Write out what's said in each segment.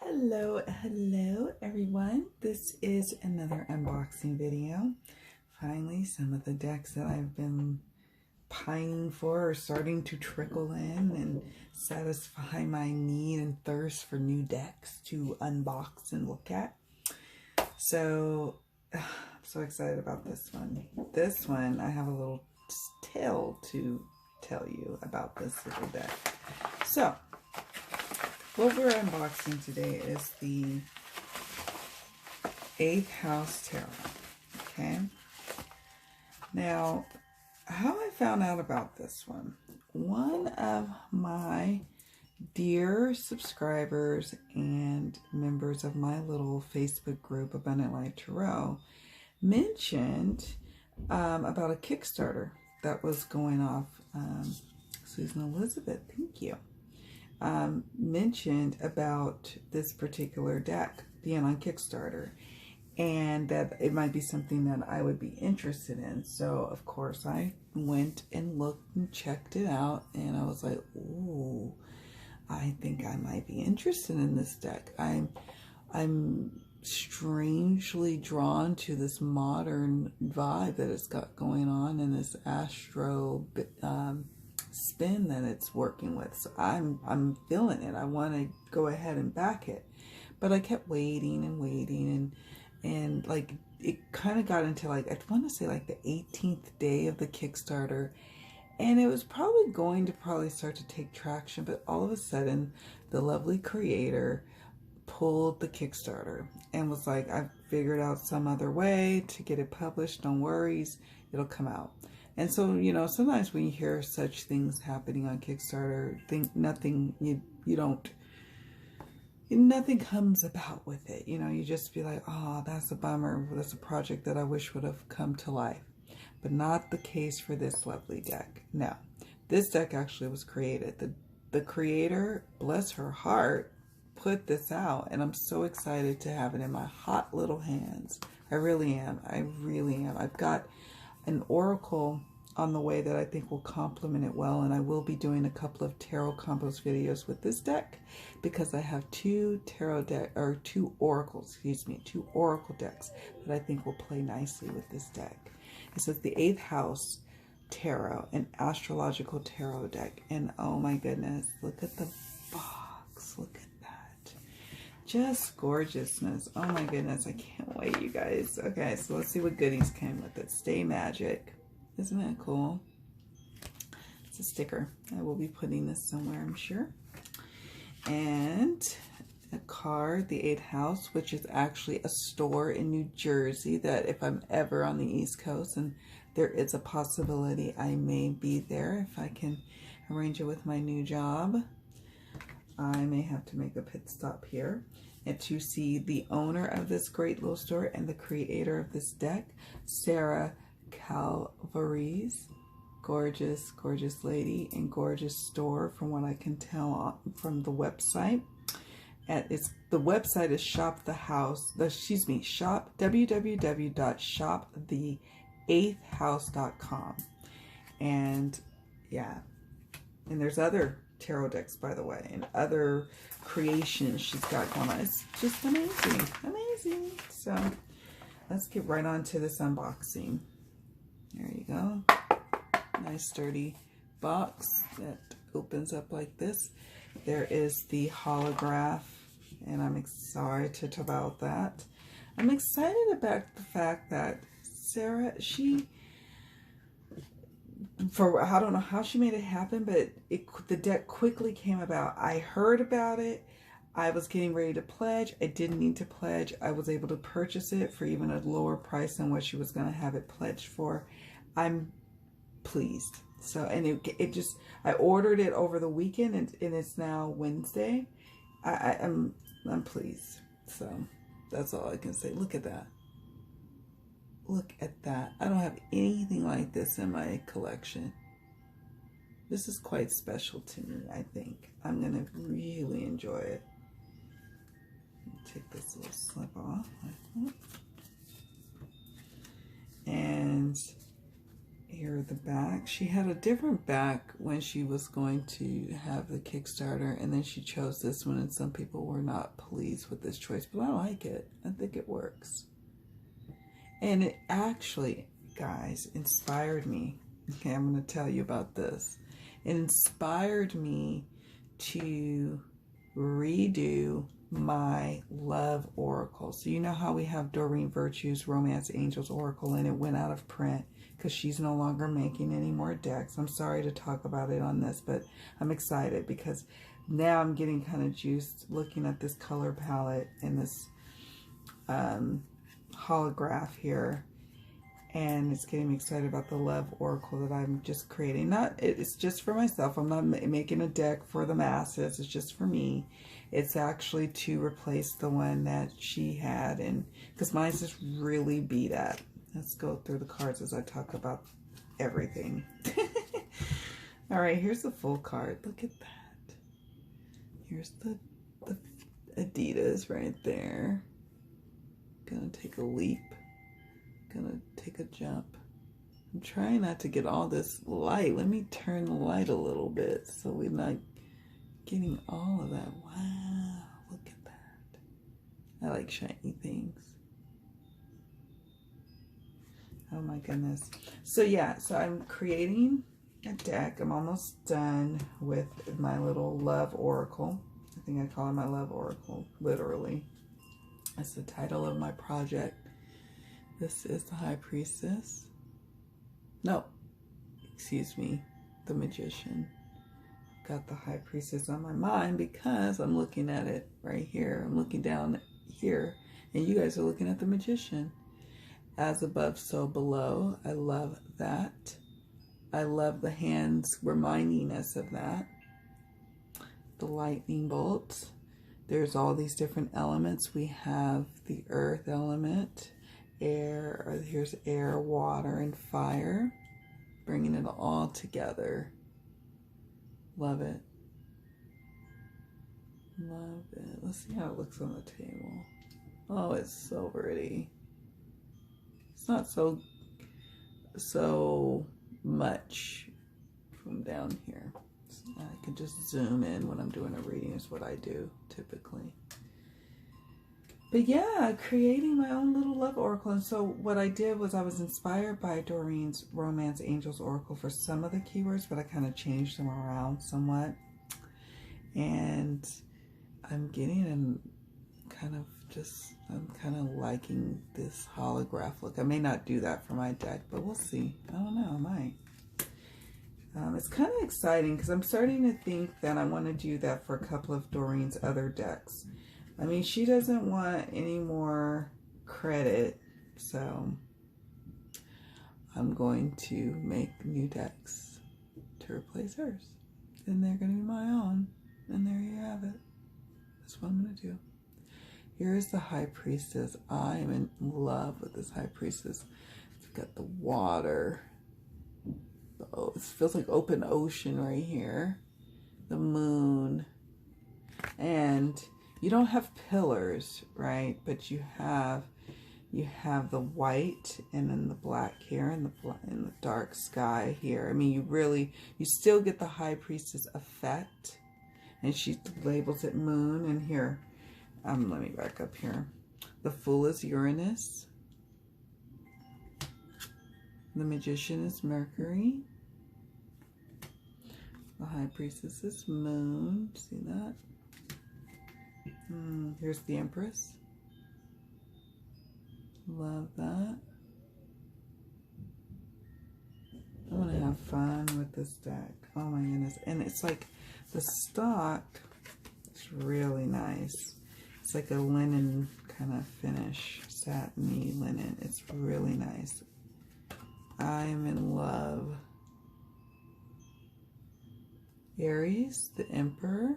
Hello everyone. This is another unboxing video. Finally, some of the decks that I've been pining for are starting to trickle in and satisfy my need and thirst for new decks to unbox and look at. So, I'm so excited about this one. This one, I have a little tale to tell you about this little deck. So, what we're unboxing today is the 8th House Tarot, okay? Now, how I found out about this one of my dear subscribers and members of my little Facebook group, Abundant Life Tarot, mentioned about a Kickstarter that was going off. Susan Elizabeth, thank you. Mentioned about this particular deck being on Kickstarter and that it might be something that I would be interested in. So of course I went and looked and checked it out, and I was like, ooh, I think I might be interested in this deck. I'm strangely drawn to this modern vibe that it's got going on and this astro spin that it's working with. So I'm feeling it. I want to go ahead and back it, but I kept waiting and like it kind of got into, like, I want to say like the 18th day of the Kickstarter, and it was probably going to start to take traction, but all of a sudden the lovely creator pulled the Kickstarter and was like, I've figured out some other way to get it published. No worries, it'll come out. And so, you know, sometimes when you hear such things happening on Kickstarter, nothing comes about with it. You know, you just be like, oh, that's a bummer. That's a project that I wish would have come to life. But not the case for this lovely deck. No, this deck actually was created. The creator, bless her heart, put this out, and I'm so excited to have it in my hot little hands. I really am. I really am. I've got an oracle on the way that I think will complement it well, and I will be doing a couple of tarot combos videos with this deck because I have two oracle decks that I think will play nicely with this deck. It says the 8th House Tarot, an astrological tarot deck, and oh my goodness, look at the box. Look at that. Just gorgeousness. Oh my goodness, I can't wait, you guys. Okay, so let's see what goodies came with it. Stay magic. Isn't that cool? It's a sticker. I will be putting this somewhere, I'm sure. And a card, the 8th House, which is actually a store in New Jersey that if I'm ever on the East Coast, and there is a possibility I may be there if I can arrange it with my new job, I may have to make a pit stop here and to see the owner of this great little store and the creator of this deck, Sara Calvarese. Gorgeous, gorgeous lady and gorgeous store from what I can tell from the website. And the website is www.shop8thhouse.com. And yeah, and there's other tarot decks, by the way, and other creations she's got going on. It's just amazing, amazing. So let's get right on to this unboxing. There you go. Nice sturdy box that opens up like this. There is the holograph, and I'm excited about that. I'm excited about the fact that Sara, I don't know how she made it happen, but the deck quickly came about. I heard about it. I was getting ready to pledge. I didn't need to pledge. I was able to purchase it for even a lower price than what she was going to have it pledged for. I'm pleased. So, and I ordered it over the weekend, and it's now Wednesday. I'm pleased. So that's all I can say. Look at that. Look at that. I don't have anything like this in my collection. This is quite special to me, I think. I'm going to really enjoy it. Take this little slip off like that. And Here the back. She had a different back when she was going to have the Kickstarter, and then she chose this one, and some people were not pleased with this choice, but I like it. I think it works. And it actually, guys, inspired me. Okay, I'm going to tell you about this. It inspired me to redo my love oracle. So you know how we have Doreen Virtue's Romance Angels Oracle, and it went out of print because she's no longer making any more decks. I'm sorry to talk about it on this, but I'm excited because now I'm getting kind of juiced looking at this color palette and this holograph here, and it's getting me excited about the love oracle that I'm just creating. It's just for myself. I'm not making a deck for the masses. It's just for me. It's actually to replace the one that she had, and because mine's just really beat at. Let's go through the cards as I talk about everything. All right, here's the full card. Look at that. Here's the Adidas right there. Gonna take a leap. Gonna take a jump. I'm trying not to get all this light. Let me turn the light a little bit so we're not getting all of that. Wow, look at that. I like shiny things. Oh my goodness. So yeah, so I'm creating a deck. I'm almost done with my little love oracle. I think I call it my love oracle, literally. That's the title of my project. This is the High Priestess. No, excuse me, the Magician. Got the High Priestess on my mind because I'm looking at it right here. I'm looking down here, and you guys are looking at the Magician. As above, so below. I love that. I love the hands reminding us of that. The lightning bolts. There's all these different elements. We have the earth element, air, or here's air, water, and fire. Bringing it all together. Love it. Love it. Let's see how it looks on the table. Oh, it's so pretty. It's not so much from down here. So I can just zoom in when I'm doing a reading is what I do typically. But yeah, creating my own little love oracle. And so what I did was I was inspired by Doreen's Romance Angels Oracle for some of the keywords, but I kind of changed them around somewhat. And I'm getting in kind of just, I'm kind of liking this holograph look. I may not do that for my deck, but we'll see. I don't know, I might. It's kind of exciting because I'm starting to think that I want to do that for a couple of Doreen's other decks. I mean, she doesn't want any more credit, so I'm going to make new decks to replace hers. And they're going to be my own. And there you have it. That's what I'm going to do. Here's the High Priestess. I am in love with this High Priestess. It's got the water. Oh, it feels like open ocean right here. The moon. And you don't have pillars, right? But you have the white and then the black here and the dark sky here. I mean, you still get the High Priestess effect. And she labels it moon. And here, let me back up here. The Fool is Uranus. The Magician is Mercury. The High Priestess is Moon. See that? Here's the Empress. Love that. I want to have fun with this deck. Oh my goodness. And it's like the stock is really nice. It's like a linen kind of finish, satiny linen. It's really nice. I am in love. Aries, the Emperor.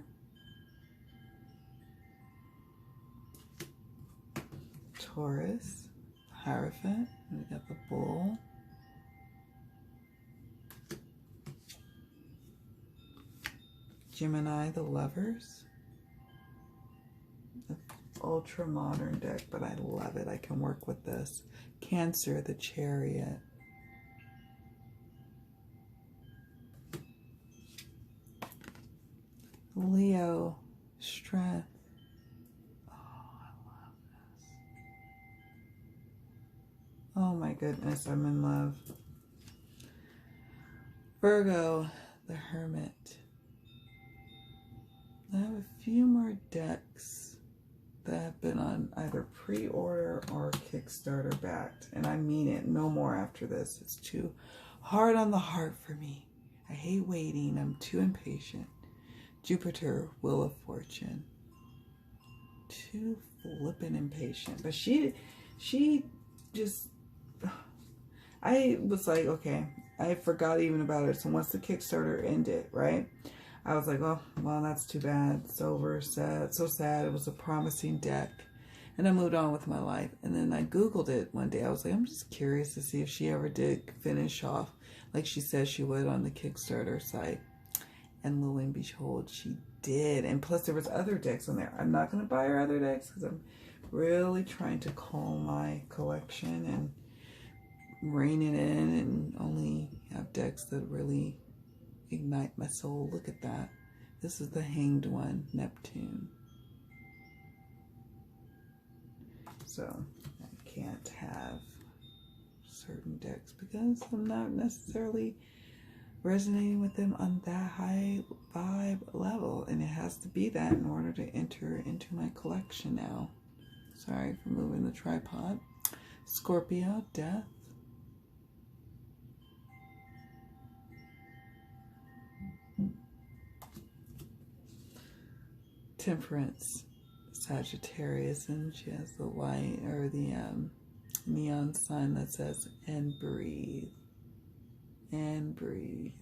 Taurus, Hierophant. We got the Bull. Gemini, the Lovers. The ultra modern deck, but I love it. I can work with this. Cancer, the Chariot. Leo, strength. Oh, I love this. Oh my goodness, I'm in love. Virgo, the Hermit. I have a few more decks that have been on either pre-order or Kickstarter backed. And I mean it, no more after this. It's too hard on the heart for me. I hate waiting. I'm too impatient. Jupiter, Wheel of Fortune. Too flippin' impatient. But she just... I was like, okay, I forgot even about it. So once the Kickstarter ended, right? I was like, oh, well, that's too bad. It's over. Sad. So sad. It was a promising deck. And I moved on with my life. And then I Googled it one day. I was like, I'm just curious to see if she ever did finish off like she said she would on the Kickstarter site. And lo and behold, she did. And plus there was other decks on there. I'm not going to buy her other decks because I'm really trying to calm my collection and rein it in and only have decks that really ignite my soul. Look at that. This is the Hanged One, Neptune. So I can't have certain decks because I'm not necessarily resonating with them on that high vibe level, and it has to be that in order to enter into my collection now. Sorry for moving the tripod. Scorpio, Death. Temperance, Sagittarius, and she has the light or the neon sign that says "and breathe, and breathe."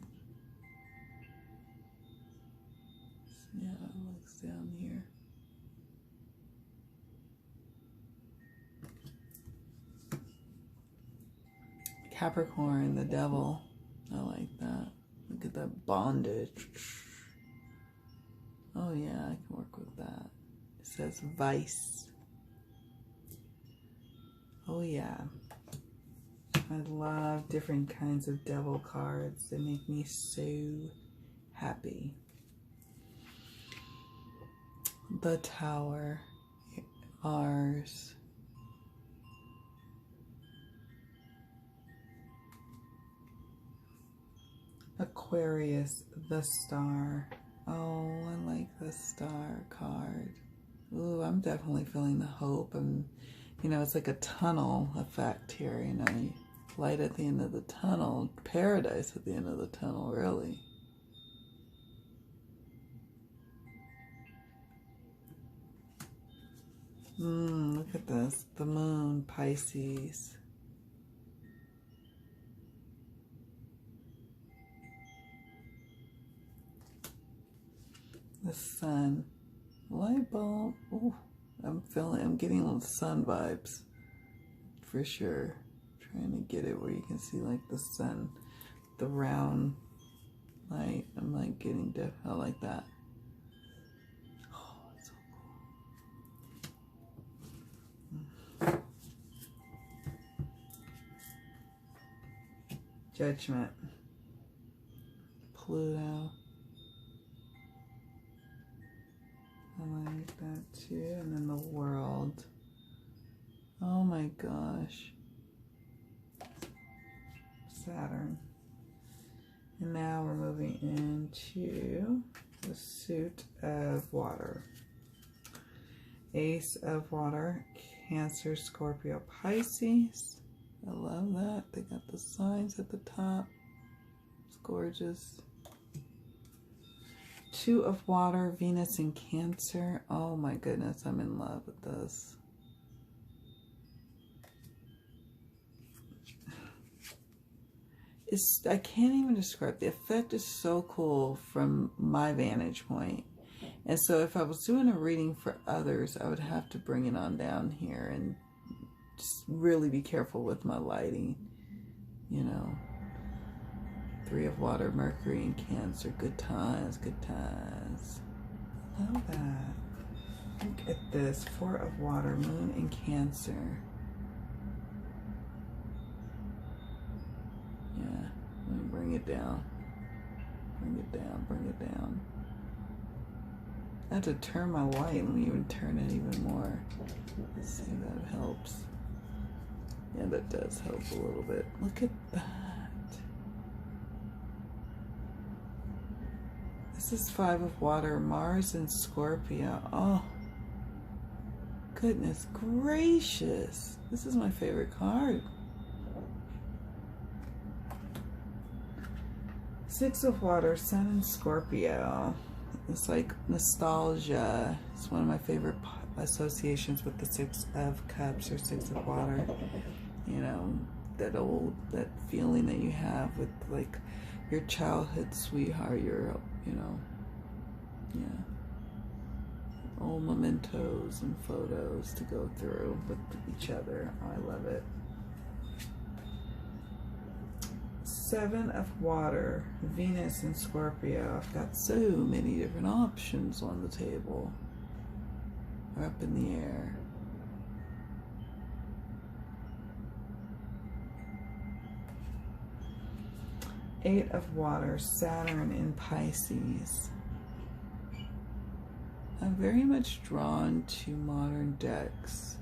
See how it looks down here. Capricorn, the Devil. I like that. Look at that bondage. Oh yeah, I can work with that. It says Vice. Oh yeah. I love different kinds of devil cards. They make me so happy. The Tower. Ours. Aquarius, the Star. Oh, I like the Star card. Ooh, I'm definitely feeling the hope. And, you know, it's like a tunnel effect here, you know. Light at the end of the tunnel. Paradise at the end of the tunnel, really. Look at this. The Moon, Pisces. The Sun, light bulb. Ooh, I'm getting little sun vibes for sure. Trying to get it where you can see like the sun, the round light. I'm like getting I like that. Oh, it's so cool. Judgment, Pluto. I like that too. And then the World. Oh my gosh. Saturn. And now we're moving into the Suit of Water. Ace of Water, Cancer, Scorpio, Pisces. I love that. They got the signs at the top. It's gorgeous. Two of Water, Venus and Cancer. Oh my goodness, I'm in love with this. I can't even describe. The effect is so cool from my vantage point. And so if I was doing a reading for others, I would have to bring it on down here and just really be careful with my lighting, you know. Three of Water, Mercury and Cancer. Good times, good times. Love that. Look at this. Four of Water, Moon and Cancer. Yeah, let me bring it down. Bring it down, bring it down. I had to turn my light. Let me even turn it even more. Let's see if that helps. Yeah, that does help a little bit. Look at that. This is 5 of water, Mars and Scorpio. Oh, goodness gracious. This is my favorite card. 6 of water, Sun and Scorpio. It's like nostalgia. It's one of my favorite associations with the 6 of cups or 6 of water. You know, that feeling that you have with like your childhood sweetheart, your, you know, yeah, old mementos and photos to go through with each other. Oh, I love it. 7 of water, Venus and Scorpio. I've got so many different options on the table, or up in the air. 8 of water, Saturn in Pisces. I'm very much drawn to modern decks.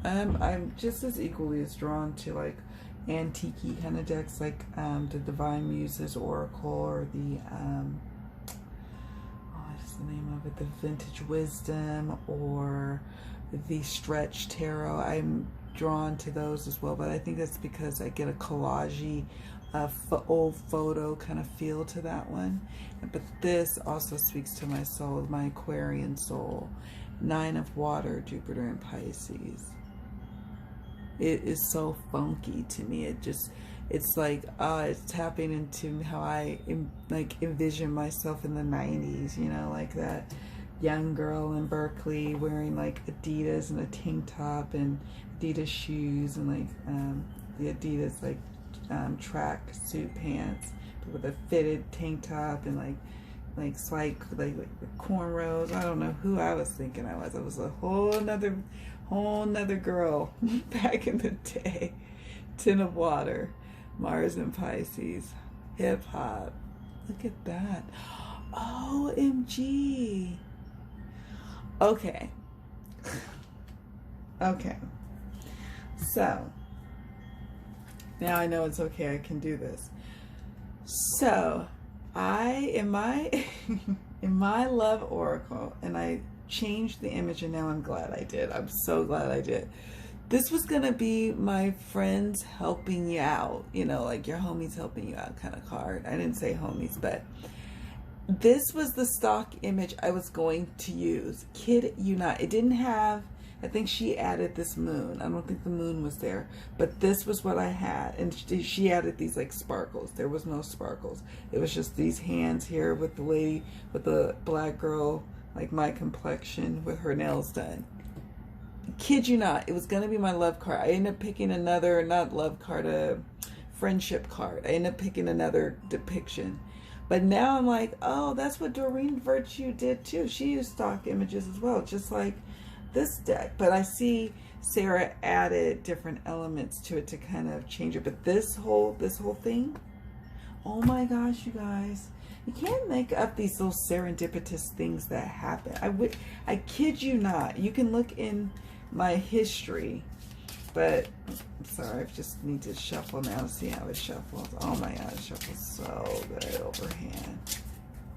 I'm just as equally as drawn to like antique-y kind of decks, like the Divine Muses Oracle, or the what's the name of it, the Vintage Wisdom, or the Stretch Tarot. I'm drawn to those as well, but I think that's because I get a collage-y old photo kind of feel to that one. But this also speaks to my soul, my Aquarian soul. 9 of water, Jupiter in Pisces. It is so funky to me. It's like it's tapping into how I envision myself in the 90s, you know, like that young girl in Berkeley wearing like Adidas and a tank top and Adidas shoes, and like the Adidas like track suit pants, but with a fitted tank top and like cornrows. I don't know who I was thinking I was. I was a whole nother girl back in the day. 10 of water, Mars and Pisces, hip hop. Look at that. OMG. Okay. Okay. So now I know it's okay. I can do this. So in my love oracle, and I changed the image, and now I'm glad I did. I'm so glad I did. This was gonna be my friends helping you out, you know, like your homies helping you out kind of card. I didn't say homies, but this was the stock image I was going to use. Kid you not, it didn't have, I think she added this moon. I don't think the moon was there, but this was what I had. And she added these like sparkles. There was no sparkles. It was just these hands here with the lady, with the black girl, like my complexion, with her nails done. Kid you not, it was going to be my love card. I ended up picking another, not love card, a friendship card. I ended up picking another depiction. But now I'm like, oh, that's what Doreen Virtue did too. She used stock images as well, just like this deck. But I see Sarah added different elements to it to kind of change it. But this whole thing, oh my gosh, you guys, you can't make up these little serendipitous things that happen. I kid you not. You can look in my history, but I'm sorry, I just need to shuffle now to see how it shuffles. Oh my god, it shuffles so good overhand.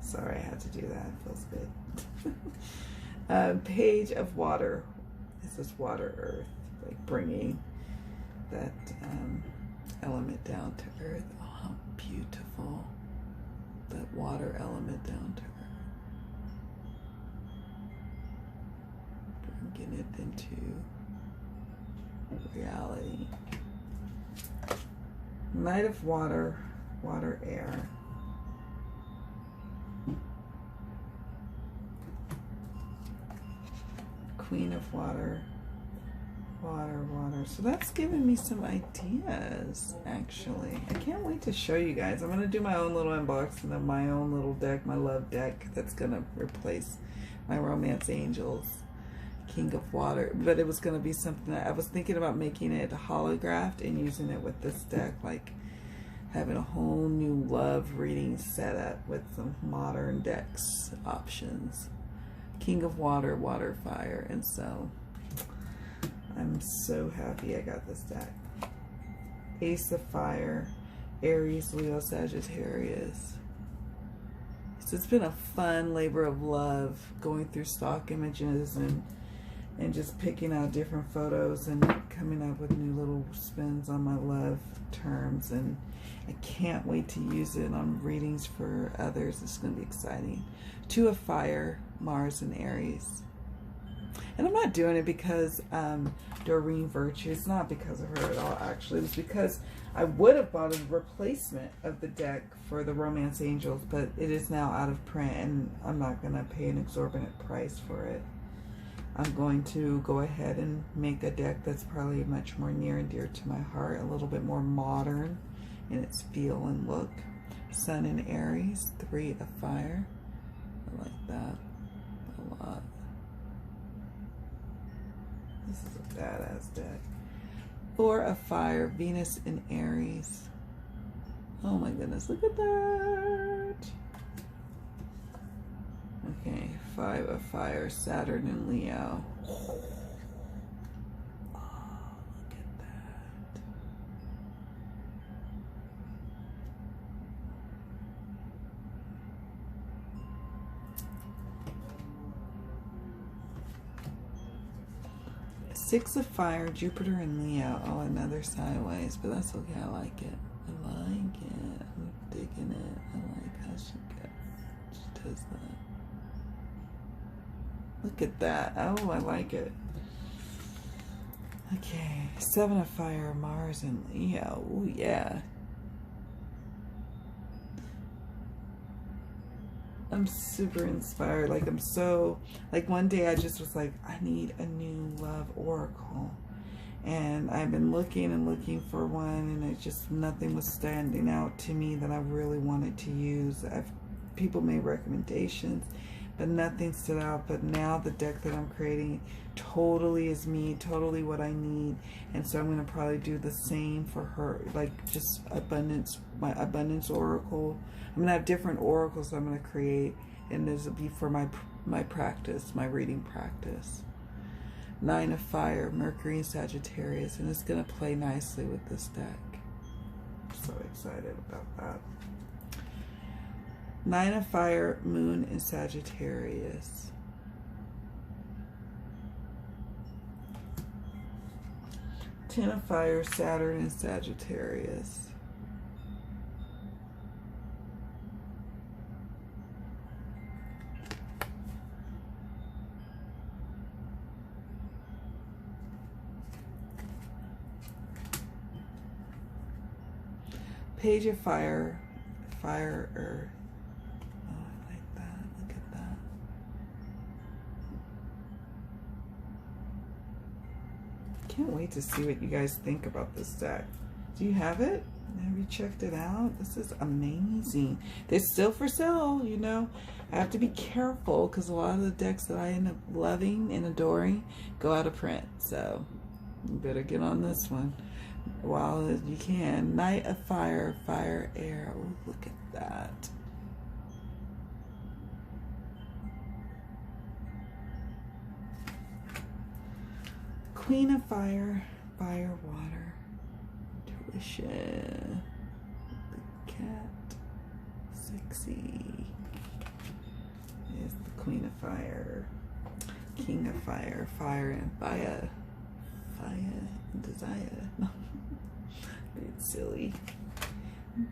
Sorry, I had to do that. It feels good. Page of water. This is water, earth, like bringing that element down to earth. Oh, how beautiful. That water element down to earth. Bringing it into reality. Knight of water, water, air. Queen of water, water, water. So that's giving me some ideas, actually. I can't wait to show you guys. I'm going to do my own little unboxing of my own little deck, my love deck, that's going to replace my Romance Angels King of Water. But it was going to be something that I was thinking about making it holographed and using it with this deck, like having a whole new love reading setup with some modern decks options. King of Water, Water, Fire, and so I'm so happy I got this deck. Ace of Fire, Aries, Leo, Sagittarius. So it's been a fun labor of love going through stock images and just picking out different photos and coming up with new little spins on my love terms, and I can't wait to use it on readings for others. It's going to be exciting. Two of Fire, Mars and Aries. And I'm not doing it because Doreen Virtue. It's not because of her at all, actually. It was because I would have bought a replacement of the deck for the Romance Angels, but it is now out of print, and I'm not going to pay an exorbitant price for it. I'm going to go ahead and make a deck that's probably much more near and dear to my heart, a little bit more modern in its feel and look. Sun and Aries, Three of Fire. I like that a lot. This is a badass deck. Four of Fire, Venus and Aries. Oh my goodness, look at that. Okay, Five of Fire, Saturn and Leo. Oh, look at that. Six of Fire, Jupiter and Leo. Oh, another sideways, but that's okay. I like it. I like it. I'm digging it. I like how she does that. Look at that. Oh, I like it. Okay. Seven of Fire, Mars and Leo. Oh, yeah. I'm super inspired. Like, I'm so, like, one day I just was like, I need a new love oracle. And I've been looking and looking for one, and it just, nothing was standing out to me that I really wanted to use. People made recommendations, but nothing stood out. But now the deck that I'm creating totally is me, totally what I need. And so I'm going to probably do the same for her, like just abundance, my abundance oracle. I'm going to have different oracles I'm going to create, and this will be for my practice, my reading practice. Nine of Fire, Mercury and Sagittarius, and it's going to play nicely with this deck. I'm so excited about that. Nine of Fire, Moon and Sagittarius. Ten of Fire, Saturn and Sagittarius. Page of Fire, Fire, Earth. Oh, I like that. Look at that. Can't wait to see what you guys think about this deck. Do you have it? Have you checked it out? This is amazing. They're still for sale, you know. I have to be careful because a lot of the decks that I end up loving and adoring go out of print. So you better get on this one while you can. Knight of Fire, Fire, Air. Oh, look at that. Queen of Fire, Fire, Water. Tuition. The cat. Sexy. Is the Queen of Fire. King of Fire, Fire and Fire. Fire and Desire. No. Being silly.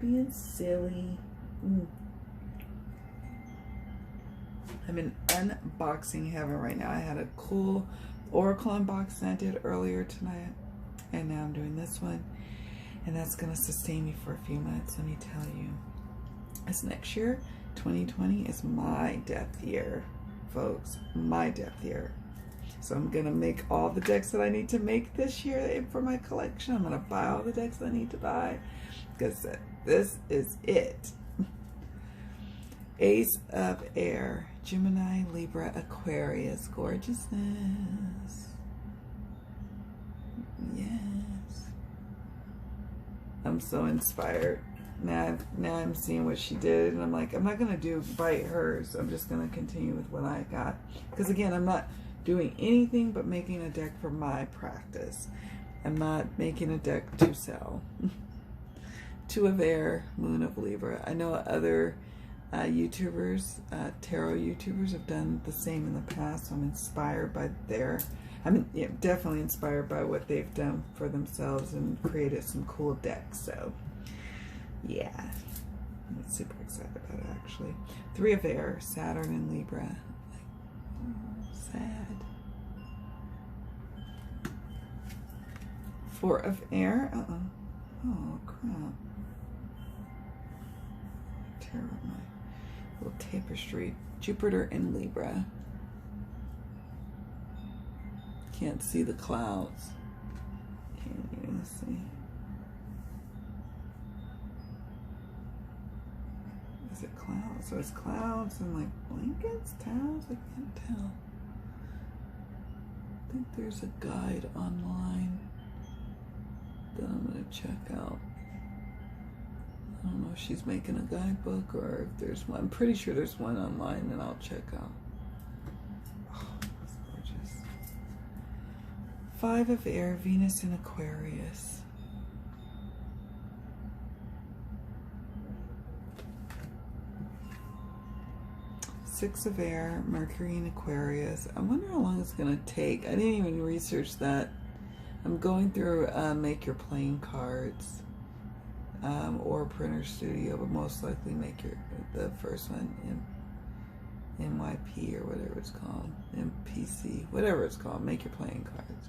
Being silly. I'm in unboxing heaven right now. I had a cool oracle unboxing I did earlier tonight, and now I'm doing this one, and that's going to sustain me for a few months. Let me tell you, this next year, 2020, is my depth year, folks. My depth year. So I'm going to make all the decks that I need to make this year for my collection. I'm going to buy all the decks I need to buy because this is it. Ace of Air, Gemini, Libra, Aquarius. Gorgeousness. Yes. I'm so inspired. now I'm seeing what she did, and I'm like, I'm not gonna bite hers. I'm just gonna continue with what I got, because again, I'm not doing anything but making a deck for my practice. I'm not making a deck to sell. Two of Air, Moon of Libra. I know other YouTubers, tarot YouTubers, have done the same in the past. So I'm inspired by definitely inspired by what they've done for themselves and created some cool decks. So yeah, I'm super excited about it actually. Three of Air, Saturn and Libra. Sad. Four of Air. Oh crap. Tear up my little tapestry. Jupiter and Libra. Can't see the clouds. Can you see? Is it clouds? So it's clouds and like blankets, towels? I can't tell. I think there's a guide online that I'm gonna check out. I don't know if she's making a guidebook or if there's one. I'm pretty sure there's one online that I'll check out. Oh, that's gorgeous. Five of Air, Venus in Aquarius. Six of Air, Mercury in Aquarius. I wonder how long it's gonna take. I didn't even research that. I'm going through Make Your Playing Cards or Printer Studio, but most likely make the first one MYP or whatever it's called, MPC, whatever it's called, Make Your Playing Cards.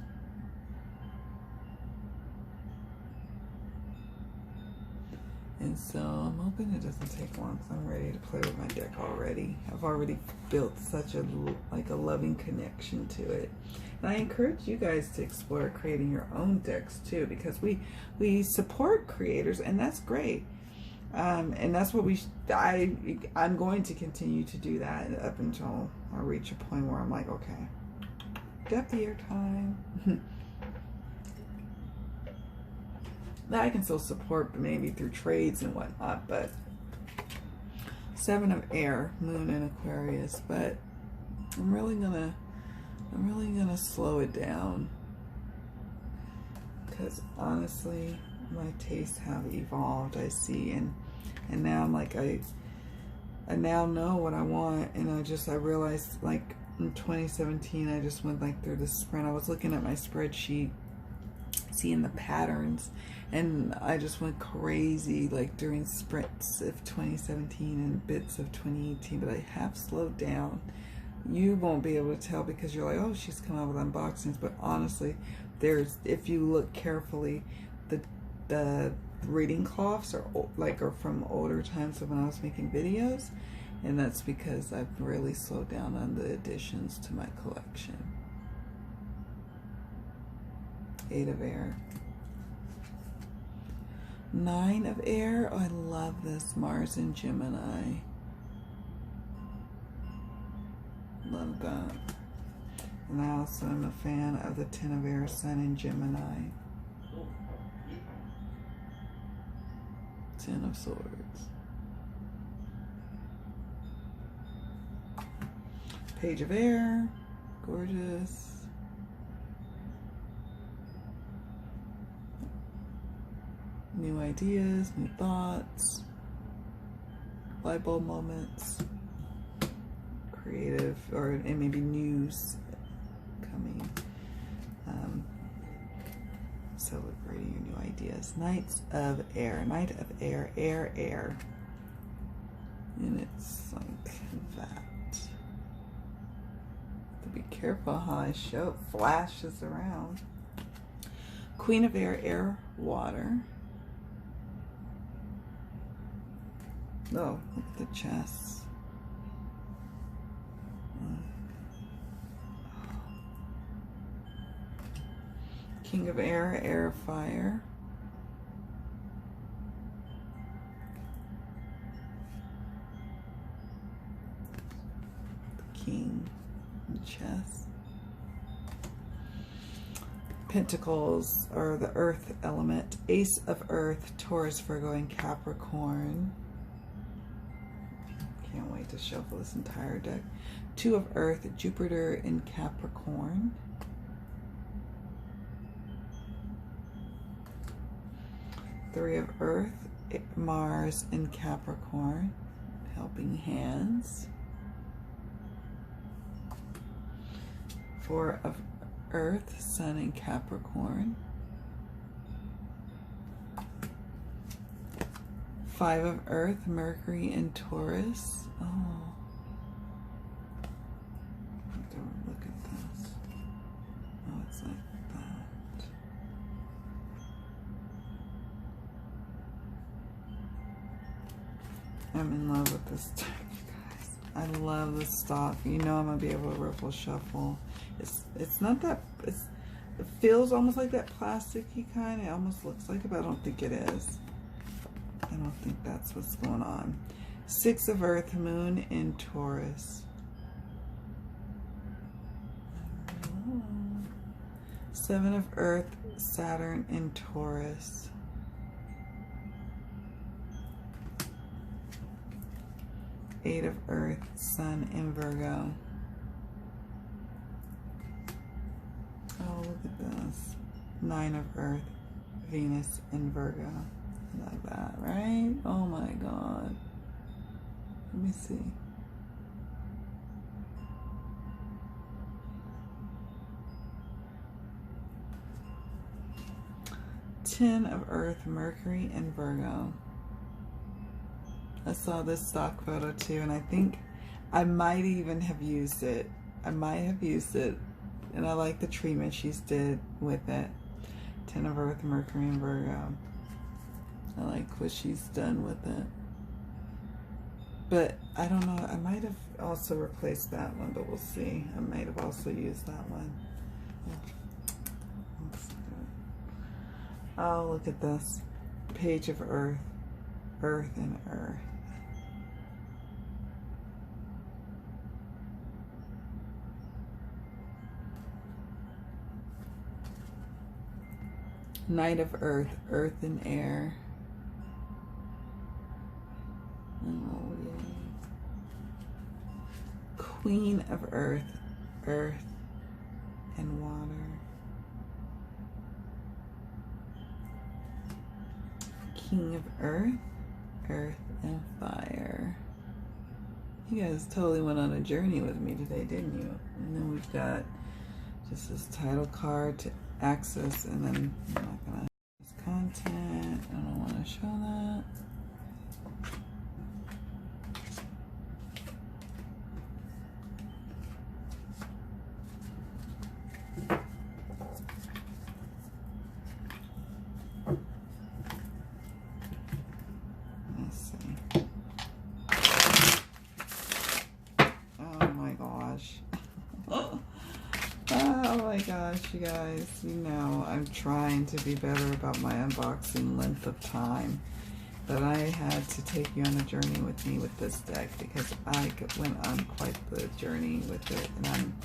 And so I'm hoping it doesn't take long because I'm ready to play with my deck already. I've already built such a loving connection to it. And I encourage you guys to explore creating your own decks too, because we support creators, and that's great. And that's what I'm going to continue to do that up until I reach a point where I'm like, okay, depth of your time. That I can still support, but maybe through trades and whatnot. But Seven of Air, Moon in Aquarius. But I'm really gonna slow it down, because honestly, my tastes have evolved. I see, and now I'm like I now know what I want, and I realized like in 2017 I just went like through the sprint. I was looking at my spreadsheet, seeing the patterns, and I just went crazy like during sprints of 2017 and bits of 2018, but I have slowed down. You won't be able to tell because you're like, oh, she's come out with unboxings, but honestly, if you look carefully, the reading cloths are from older times of when I was making videos, and that's because I've really slowed down on the additions to my collection. Eight of Air. Nine of Air. Oh, I love this. Mars in Gemini. Love that. And I also am a fan of the 10 of Air, Sun in Gemini. 10 of Swords. Page of Air. Gorgeous. New ideas, new thoughts, light bulb moments, creative, and maybe news coming, celebrating your new ideas. Knights of Air, Knight of Air, air, and it's like that. To be careful how I show it flashes around. Queen of Air, air, water. Oh, look at the chest. King of Air, air, fire. The King, the chest. Pentacles, or the earth element. Ace of Earth, Taurus, Virgo, and Capricorn. Can't wait to shuffle this entire deck. Two of Earth, Jupiter in Capricorn. Three of Earth, Mars in Capricorn. Helping hands. Four of Earth, Sun in Capricorn. Five of Earth, Mercury in Taurus. Oh. Look at this. Oh, it's like that. I'm in love with this deck, you guys. I love this stuff. You know I'm gonna be able to riffle shuffle. It's not that, it feels almost like that plasticky kind. It almost looks like it, but I don't think it is. I don't think that's what's going on. Six of Earth, Moon in Taurus. Seven of Earth, Saturn in Taurus. Eight of Earth, Sun in Virgo. Oh, look at this. Nine of Earth, Venus in Virgo. I love that, right? Oh my God. Let me see. Ten of Earth, Mercury in Virgo. I saw this stock photo too, and I think I might even have used it. I might have used it, and I like the treatment she's did with it. 10 of Earth, Mercury in Virgo. I like what she's done with it. But I don't know, I might have also replaced that one, but we'll see. I might have also used that one. Oh, look at this. Page of Earth. Earth and Earth. Knight of Earth. Earth and Air. Oh, yeah. Queen of Earth. Earth and Water. King of Earth. Earth and Fire. You guys totally went on a journey with me today, didn't you? And then we've got just this title card to access, and then I'm not gonna this content. I don't want to show that. Gosh, you guys, you know I'm trying to be better about my unboxing length of time, but I had to take you on a journey with me with this deck because I went on quite the journey with it, and I'm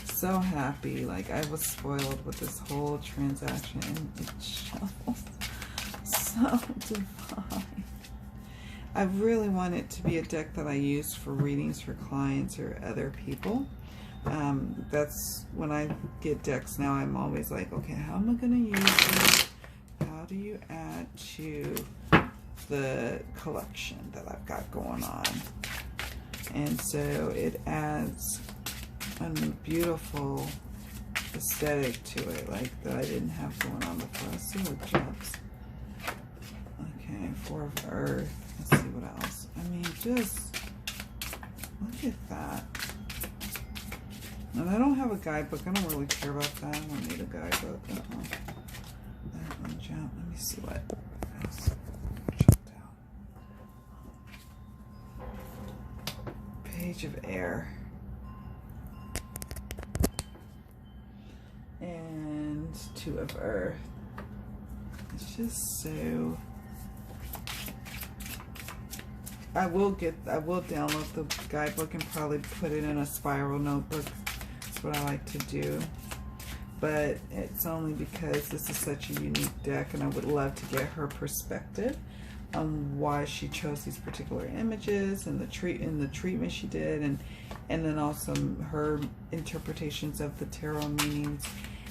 so happy. Like, I was spoiled with this whole transaction, and it's so divine. I really want it to be a deck that I use for readings for clients or other people. That's when I get decks now, I'm always like, okay, how am I going to use it? How do you add to the collection that I've got going on? And so it adds a beautiful aesthetic to it, like that I didn't have going on before. Let's see what jumps. Okay, Four of Earth. Let's see what else. I mean, just look at that. And I don't have a guidebook. I don't really care about that. I don't need a guidebook. That one jump. Let me see what else jumped out. Page of Air. And Two of Earth. It's just so... I will download the guidebook and probably put it in a spiral notebook. What I like to do. but it's only because this is such a unique deck, and I would love to get her perspective on why she chose these particular images and the treatment she did, and then also her interpretations of the tarot meanings.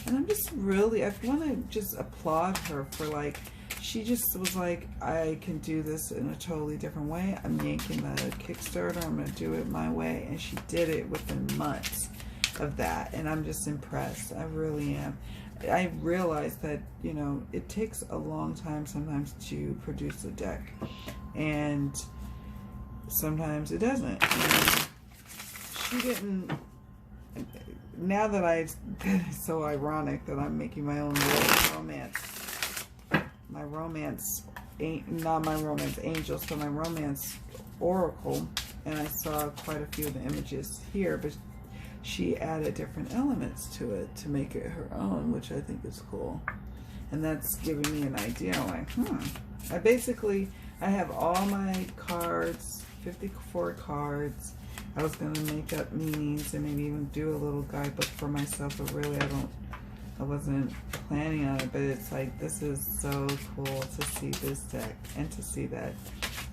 And I'm just really, I want to just applaud her for, like, she just was like, I can do this in a totally different way. I'm yanking the Kickstarter. I'm going to do it my way. And she did it within months of that. And I'm just impressed. I really am. I realize that, you know, it takes a long time sometimes to produce a deck. And sometimes it doesn't. And she didn't. Now that it's so ironic that I'm making my own little romance. My romance, not my romance angel, so my romance oracle, and I saw quite a few of the images here, but she added different elements to it to make it her own, which I think is cool. And that's giving me an idea, like, I have all my cards, 54 cards. I was going to make up meanings and maybe even do a little guidebook for myself, but really I wasn't planning on it. But it's like, this is so cool to see this deck and to see that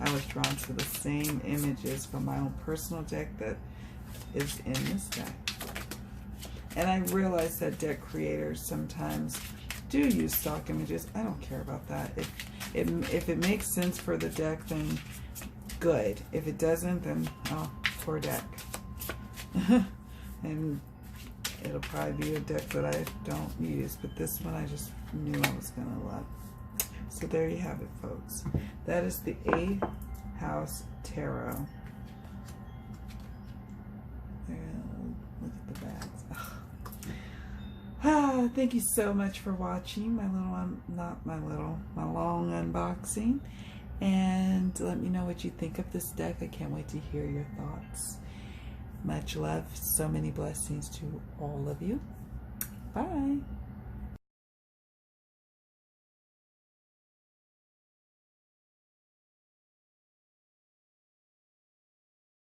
I was drawn to the same images from my own personal deck that is in this deck. And I realize that deck creators sometimes do use stock images. I don't care about that. If it makes sense for the deck, then good. If it doesn't, then oh, poor deck. And it'll probably be a deck that I don't use, but this one I just knew I was going to love. So there you have it, folks. That is the 8th House Tarot. Look at the bags. Thank you so much for watching my long unboxing. And let me know what you think of this deck. I can't wait to hear your thoughts. Much love. So many blessings to all of you. Bye.